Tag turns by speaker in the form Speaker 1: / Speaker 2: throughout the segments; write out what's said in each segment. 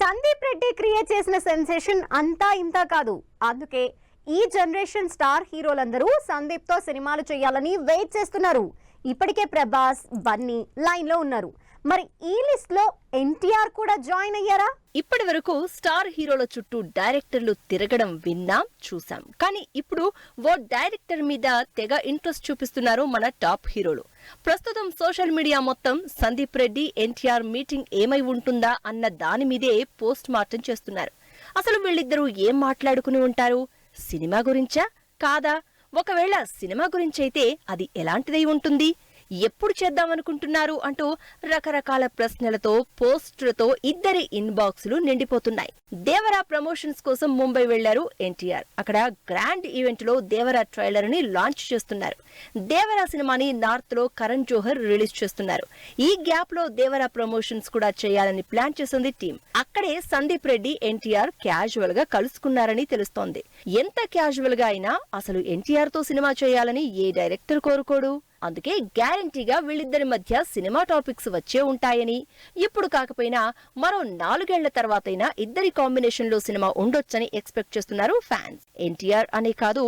Speaker 1: Sandeep Reddy create చేసిన sensation అంతా ఇంత కాదు. అందుకే ఈ జనరేషన్ స్టార్ హీరోలందరూ సందీప్ తో సినిమాలు చేయాలని వెయిట్ చేస్తున్నారు. ఇప్పటికే ప్రభాస్, బన్నీ లైన్ లో ఉన్నారు. మరి ఈ లిస్ట్ లో ఎన్టీఆర్ కూడా జాయిన్ అయ్యారా?
Speaker 2: ఇప్పటి వరకు స్టార్ హీరోల చుట్టూ డైరెక్టర్లు తిరగడం విన్నాం, చూసాం. కానీ ఇప్పుడు ఓ డైరెక్టర్ మీద తెగ ఇంట్రెస్ట్ చూపిస్తున్నారు మన టాప్ హీరోలు. ప్రస్తుతం సోషల్ మీడియా మొత్తం సందీప్ రెడ్డి ఎన్టీఆర్ మీటింగ్ ఏమై ఉంటుందా అన్న దాని మీదే పోస్ట్ మార్టం చేస్తున్నారు. అసలు వీళ్ళిద్దరూ ఏం మాట్లాడుకుని ఉంటారు? సినిమా గురించా కాదా? ఒకవేళ సినిమా గురించైతే అది ఎలాంటిదై ఉంటుంది? ఎప్పుడు చేద్దామనుకుంటున్నారు అంటూ రకరకాల ప్రశ్నలతో, పోస్టులతో ఇద్దరి ఇన్బాక్స్లు నిండిపోతున్నాయి. దేవరా ప్రమోషన్స్ కోసం ముంబై వెళ్లారు ఎన్టీఆర్. అక్కడ గ్రాండ్ ఈవెంట్ లో దేవరా ట్రైలర్ ని లాంచ్ చేస్తున్నారు. దేవరా సినిమాని నార్త్ లో కరణ్ జోహర్ రిలీజ్ చేస్తున్నారు. ఈ గ్యాప్ లో దేవరా ప్రమోషన్స్ కూడా చేయాలని ప్లాన్ చేసింది టీం. అక్కడే సందీప్ రెడ్డి ఎన్టీఆర్ క్యాజువల్ గా కలుసుకున్నారని తెలుస్తోంది. ఎంత క్యాజువల్ గా అయినా అసలు ఎన్టీఆర్ తో సినిమా చేయాలని ఏ డైరెక్టర్ కోరుకోడు? అందుకే గ్యారంటీగా వీళ్ళిద్దరి మధ్య సినిమా టాపిక్స్ వచ్చే ఉంటాయని, ఇప్పుడు కాకపోయినా మరో 4 ఏళ్ల తర్వాతైనా ఇద్దరి కాంబినేషన్ లో సినిమా ఉండొచ్చని ఎక్స్పెక్ట్ చేస్తున్నారు ఫ్యాన్స్. ఎన్టీఆర్ అనే కాదు,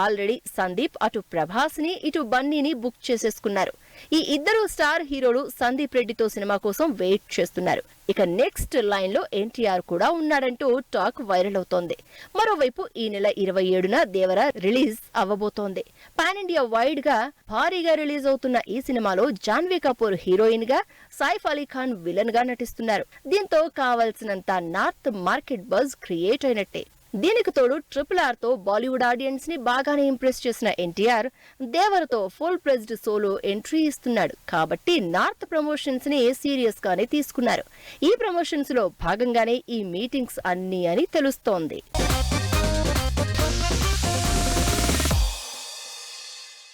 Speaker 2: ఆల్రెడీ సందీప్ అటు ప్రభాస్ ని ఇటు బన్నీని బుక్ చేసేసుకున్నారు. ఈ ఇద్దరు స్టార్ హీరోలు సందీప్ రెడ్డితో సినిమా కోసం వెయిట్ చేస్తున్నారు. ఇక నెక్స్ట్ లైన్ లో ఎన్టీఆర్ కూడా ఉన్నాడంటూ టాక్ వైరల్ అవుతోంది. మరోవైపు ఈ నెల 27న దేవరా రిలీజ్ అవ్వబోతోంది. పాన్ ఇండియా వైడ్ గా భారీగా రిలీజ్ అవుతున్న ఈ సినిమాలో జాన్వీ కపూర్ హీరోయిన్ గా, సైఫ్ అలీ ఖాన్ విలన్ గా నటిస్తున్నారు. దీంతో కావలసినంత నార్త్ మార్కెట్ బజ్ క్రియేట్ అయినట్టే. దీనికి తోడు RRR తో బాలీవుడ్ ఆడియన్స్ ని బాగానే ఇంప్రెస్ చేసిన ఎన్టీఆర్ దేవరతో ఫుల్ ప్రెజ్డ్ సోలో ఎంట్రీ ఇస్తున్నాడు. కాబట్టి నార్త్ ప్రమోషన్స్ ని సీరియస్ గానే తీసుకున్నారు. ఈ ప్రమోషన్స్ లో భాగంగానే ఈ మీటింగ్స్ అన్ని అని తెలుస్తోంది.